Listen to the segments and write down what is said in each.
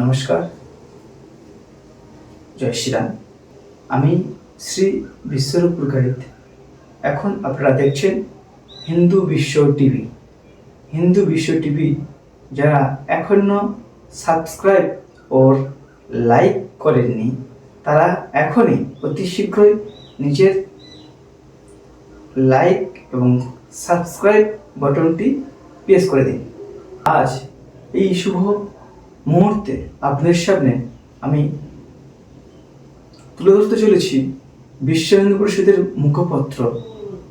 নমস্কার, জয় শ্রীরাম। আমি শ্রী বিশ্বরূপ পুরকাহিত। এখন আপনারা দেখছেন হিন্দু বিশ্ব টিভি। হিন্দু বিশ্ব টিভি যারা এখনও সাবস্ক্রাইব ও লাইক করেননি, তারা এখনই অতি শীঘ্রই নিজের লাইক এবং সাবস্ক্রাইব বাটনটি প্রেস করে দিন। আজ এই শুভ মুহূর্তে আপনাদের সামনে আমি তুলে ধরতে চলেছি বিশ্ব হিন্দু পরিষদের মুখপত্র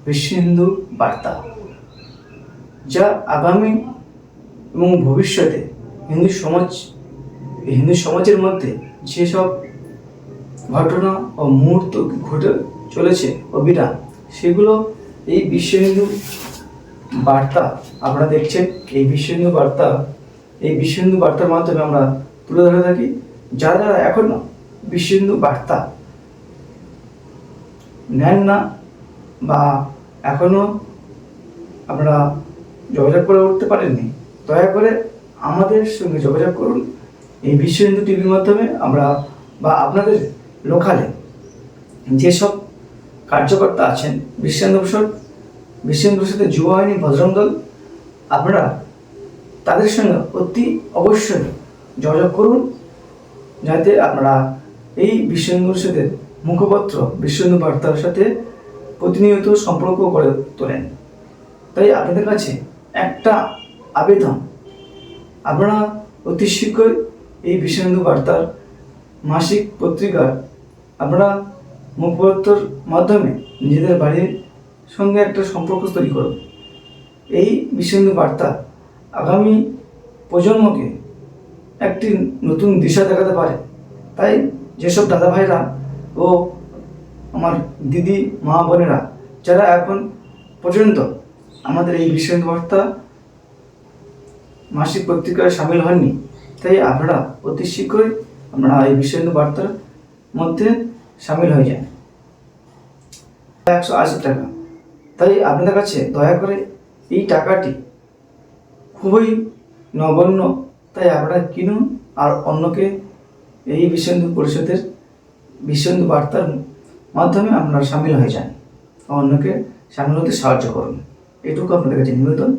বিশ্ব হিন্দু বার্তা, যা আগামী এবং ভবিষ্যতে হিন্দু সমাজের মধ্যে যেসব ঘটনা ও মুহূর্ত ঘটে চলেছে অবিরাম, সেগুলো এই বিশ্ব হিন্দু বার্তা আপনারা দেখছেন। এই বিশ্ব হিন্দু বার্তার মাধ্যমে আমরা তুলে ধরে থাকি। যারা এখনো বিশ্ব হিন্দু বার্তা নেন না বা এখনো আপনারা যোগাযোগ করে উঠতে পারেননি, দয়া করে আমাদের সঙ্গে যোগাযোগ করুন। এই বিশ্ব হিন্দু টিভির মাধ্যমে আমরা বা আপনাদের লোকালে যেসব কার্যকর্তা আছেন, বিশ্ব হিন্দু পরিষদের যুব বাহিনী, বজরং দল, আপনারা তাদের সঙ্গে অতি অবশ্যই যোগাযোগ করুন, যাতে আপনারা এই বিশ্ব হিন্দু পরিষদের মুখপত্র বিশ্ব হিন্দু বার্তার সাথে প্রতিনিয়ত সম্পর্ক করে তোলেন। তাই আপনাদের কাছে একটা আবেদন, আপনারা অতি শীঘ্রই এই বিশ্ব হিন্দু বার্তার মাসিক পত্রিকার আপনারা মুখপত্রের মাধ্যমে নিজেদের বাড়ির সঙ্গে একটা সম্পর্ক তৈরি করুন। এই বিশ্ব হিন্দু বার্তা আগামী প্রজন্মকে একটি নতুন দিশা দেখাতে পারে। তাই যেসব দাদা ভাইরা ও আমার দিদি মা বোনেরা যারা এখন পর্যন্ত আমাদের এই বিশ্ব হিন্দু বার্তা মাসিক পত্রিকায় সামিল হননি, তাই আপনারা অতি শীঘ্রই আমরা এই বিশ্ব হিন্দু বার্তার মধ্যে সামিল হয়ে যান। 180 টাকা। তাই আপনাদের কাছে দয়া করে এই টাকাটি খুবই নগণ্য, তাই আপনারা কিনুন আর অন্যকে এই বিশ্ব হিন্দু পরিষদের বিশ্ব হিন্দু বার্তার মাধ্যমে আপনারা সামিল হয়ে যান, অন্যকে সামিল হতে সাহায্য করুন। এটুকু আপনাদের কাছে নিবেদন।